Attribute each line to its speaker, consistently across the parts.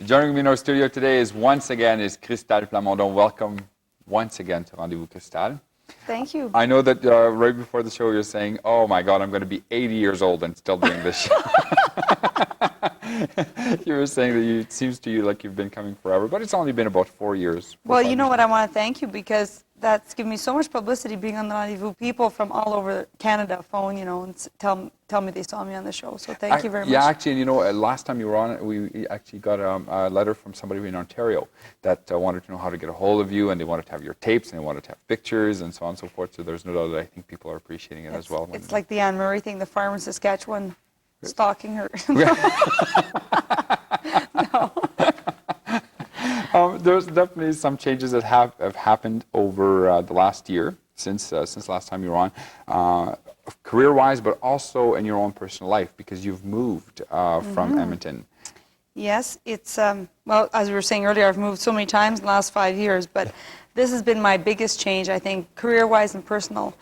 Speaker 1: Joining me in our studio today is once again Cristal Plamondon. Welcome once again to Rendezvous Cristal.
Speaker 2: Thank you.
Speaker 1: I know that right before the show you're saying, oh my God, I'm going to be 80 years old and still doing this show. You were saying that it seems to you like you've been coming forever, but it's only been about 4 years.
Speaker 2: Well, you know what, I want to thank you because that's given me so much publicity being on the Rendezvous. People from all over Canada phone, and tell me they saw me on the show. So thank you very much.
Speaker 1: Yeah, actually, last time you were on, we actually got a letter from somebody in Ontario that wanted to know how to get a hold of you, and they wanted to have your tapes, and they wanted to have pictures, and so on and so forth. So there's no doubt that I think people are appreciating it as well.
Speaker 2: It's like the Anne Murray thing, the farmer in Saskatchewan stalking her. No.
Speaker 1: There's definitely some changes that have happened over the last year since last time you were on, career-wise, but also in your own personal life because you've moved from Edmonton.
Speaker 2: Yes, it's well, as we were saying earlier, I've moved so many times in the last 5 years, but this has been my biggest change, I think, career-wise and personal.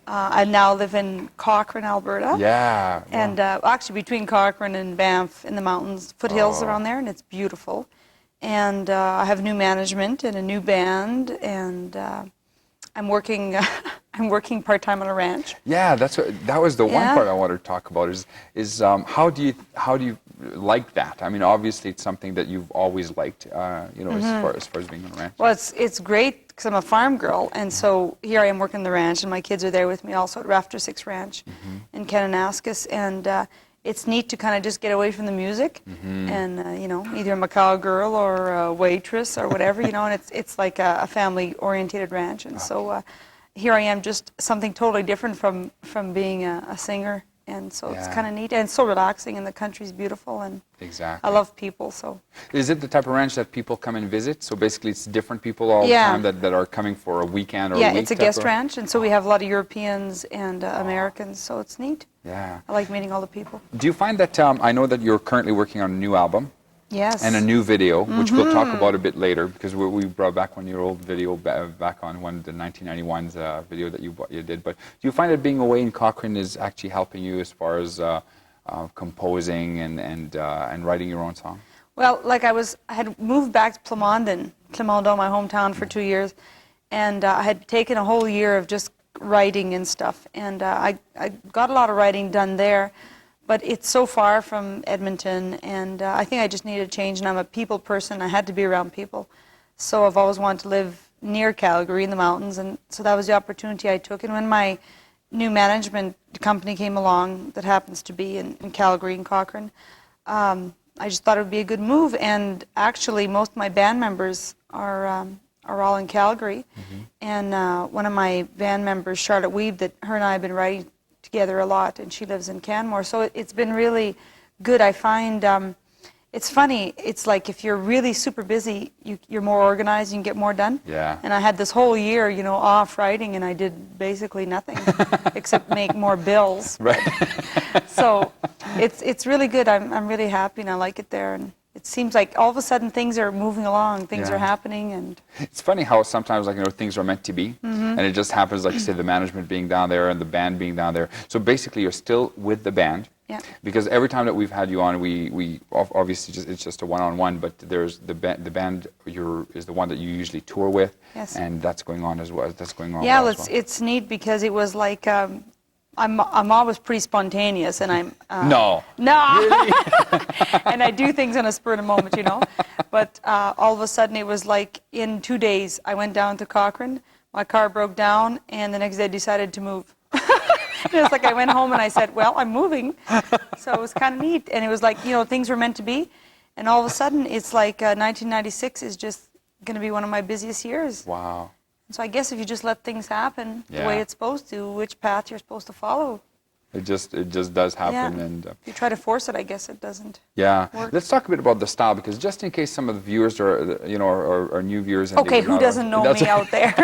Speaker 2: I now live in Cochrane, Alberta.
Speaker 1: Yeah.
Speaker 2: And actually between Cochrane and Banff in the mountains, foothills around there, and it's beautiful. And I have new management and a new band, and I'm working I'm working part-time on a ranch.
Speaker 1: Yeah, that was the one part I wanted to talk about is how do you like that? I mean, obviously it's something that you've always liked, as far as being on a ranch.
Speaker 2: Well, it's great because I'm a farm girl, and so here I am working the ranch, and my kids are there with me also at Rafter 6 Ranch in Kananaskis, and it's neat to kind of just get away from the music, and either I'm a cowgirl or a waitress or whatever, and it's like a family-oriented ranch, and so here I am, just something totally different from being a singer. And so it's kind of neat, and it's so relaxing, and the country's beautiful, and I love people. So
Speaker 1: is it the type of ranch that people come and visit? So basically it's different people all the time that are coming for a weekend or a week?
Speaker 2: Yeah, it's a guest ranch, and so we have a lot of Europeans and Americans, so it's neat.
Speaker 1: Yeah.
Speaker 2: I like meeting all the people.
Speaker 1: Do you find that, I know that you're currently working on a new album.
Speaker 2: Yes.
Speaker 1: And a new video, which we'll talk about a bit later, because we brought back one of your old video back on the 1991's video that you did. But do you find that being away in Cochrane is actually helping you as far as composing and writing your own song?
Speaker 2: Well, like I had moved back to Plamondon, my hometown, for 2 years, and I had taken a whole year of just writing and stuff, and I got a lot of writing done there. But it's so far from Edmonton, and I think I just needed a change, and I'm a people person. I had to be around people. So I've always wanted to live near Calgary in the mountains, and so that was the opportunity I took. And when my new management company came along, that happens to be in Calgary and Cochrane, I just thought it would be a good move. And actually, most of my band members are all in Calgary. And one of my band members, Charlotte Weave, that her and I have been writing together a lot, and she lives in Canmore, so it's been really good. I find it's funny, it's like if you're really super busy, you're more organized, you can get more done.
Speaker 1: Yeah.
Speaker 2: And I had this whole year, off writing, and I did basically nothing except make more bills.
Speaker 1: Right.
Speaker 2: So it's really good. I'm really happy, and I like it there, and it seems like all of a sudden things are moving along, things are happening, and
Speaker 1: it's funny how sometimes things are meant to be, and it just happens, like you say, the management being down there and the band being down there. So basically, you're still with the band, because every time that we've had you on, we obviously it's just a one-on-one, but there's the band is the one that you usually tour with, and that's going on as well. That's going on.
Speaker 2: Yeah,
Speaker 1: well
Speaker 2: it's neat because it was like. I'm always pretty spontaneous, and I'm
Speaker 1: no,
Speaker 2: really? And I do things on a spur of the moment, But all of a sudden, it was like in 2 days, I went down to Cochrane. My car broke down, and the next day I decided to move. It was like I went home and I said, "Well, I'm moving." So it was kind of neat, and it was like things were meant to be, and all of a sudden, it's like 1996 is just going to be one of my busiest years.
Speaker 1: Wow.
Speaker 2: So I guess if you just let things happen the way it's supposed to, which path you're supposed to follow.
Speaker 1: It just does happen, and
Speaker 2: if you try to force it, I guess it doesn't.
Speaker 1: Yeah.
Speaker 2: Work.
Speaker 1: Let's talk a bit about the style, because just in case some of the viewers are new viewers. And
Speaker 2: okay, who doesn't know me out there?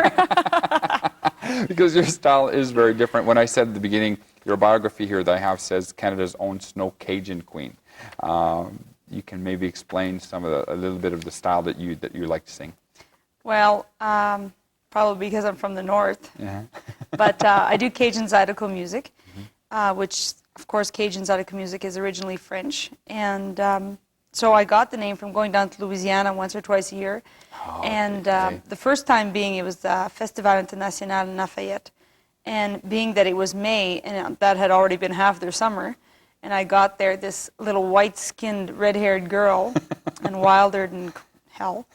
Speaker 1: Because your style is very different. When I said at the beginning, your biography here that I have says Canada's own snow Cajun queen. You can maybe explain a little bit of the style that you like to sing.
Speaker 2: Well. Probably because I'm from the north. But I do Cajun Zydeco music, which, of course, Cajun Zydeco music is originally French. And so I got the name from going down to Louisiana once or twice a year.
Speaker 1: Oh,
Speaker 2: And
Speaker 1: okay.
Speaker 2: the first time being, it was the Festival International in Lafayette. And being that it was May, and that had already been half their summer, and I got there, this little white-skinned, red-haired girl, and wilder than hell,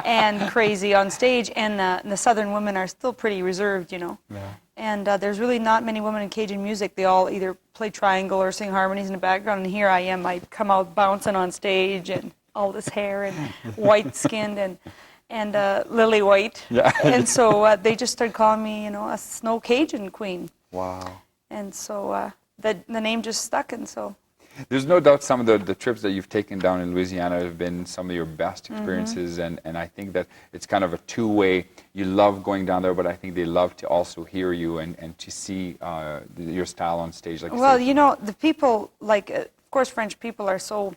Speaker 2: and crazy on stage. And the Southern women are still pretty reserved, you know.
Speaker 1: Yeah.
Speaker 2: And there's really not many women in Cajun music. They all either play triangle or sing harmonies in the background. And here I am, I come out bouncing on stage, and all this hair, and white-skinned, and lily white.
Speaker 1: Yeah.
Speaker 2: And so they just started calling me, you know, a Snow Cajun Queen.
Speaker 1: Wow.
Speaker 2: And so the name just stuck, and so.
Speaker 1: There's no doubt some of the trips that you've taken down in Louisiana have been some of your best experiences, and I think that it's kind of a two-way. You love going down there, but I think they love to also hear you and to see your style on stage. Like
Speaker 2: Well, you know, the people, like, of course, French people are so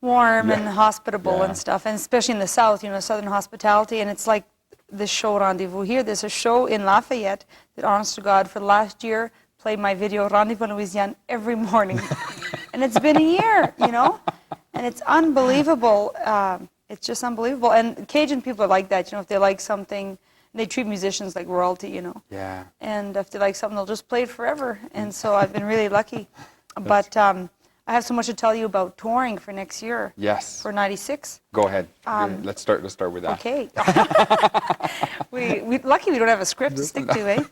Speaker 2: warm and hospitable and stuff, and especially in the South, you know, Southern hospitality, and it's like this show Rendezvous here. There's a show in Lafayette that, honest to God, for the last year, played my video Rendezvous in Louisiana every morning. And it's been a year, you know, and it's unbelievable. It's just unbelievable. And Cajun people are like that, you know, if they like something, they treat musicians like royalty, you know.
Speaker 1: Yeah.
Speaker 2: And if they like something, they'll just play it forever. And so I've been really lucky. But I have so much to tell you about touring for next year.
Speaker 1: Yes.
Speaker 2: For '96.
Speaker 1: Go ahead. Let's start with that.
Speaker 2: Okay. we lucky we don't have a script to stick to, eh?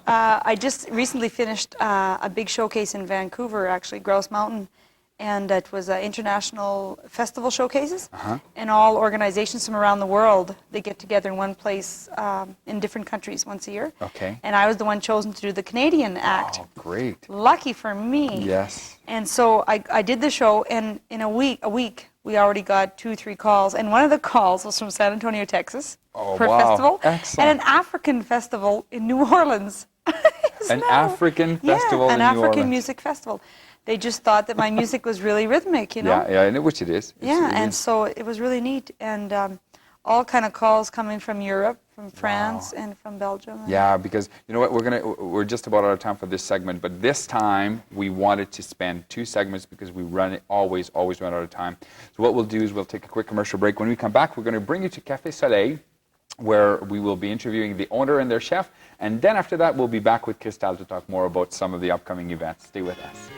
Speaker 2: I just recently finished a big showcase in Vancouver, actually, Grouse Mountain, and it was international festival showcases, and all organizations from around the world, they get together in one place in different countries once a year.
Speaker 1: Okay.
Speaker 2: And I was the one chosen to do the Canadian act.
Speaker 1: Oh, great.
Speaker 2: Lucky for me.
Speaker 1: Yes.
Speaker 2: And so I did the show, and in a week, we already got 2-3 calls, and one of the calls was from San Antonio, Texas, for a festival,
Speaker 1: Excellent.
Speaker 2: and an African festival in New Orleans.
Speaker 1: African festival in
Speaker 2: an
Speaker 1: New
Speaker 2: African
Speaker 1: Orleans.
Speaker 2: music festival. They just thought that my music was really rhythmic, you know.
Speaker 1: Yeah, and which it is.
Speaker 2: So it was really neat, and all kind of calls coming from Europe, from France, and from Belgium.
Speaker 1: Yeah, because you know what, we're just about out of time for this segment, but this time we wanted to spend 2 segments because we always run out of time. So what we'll do is we'll take a quick commercial break. When we come back, we're going to bring you to Café Soleil, where we will be interviewing the owner and their chef, and then after that we'll be back with Cristal to talk more about some of the upcoming events. Stay with us.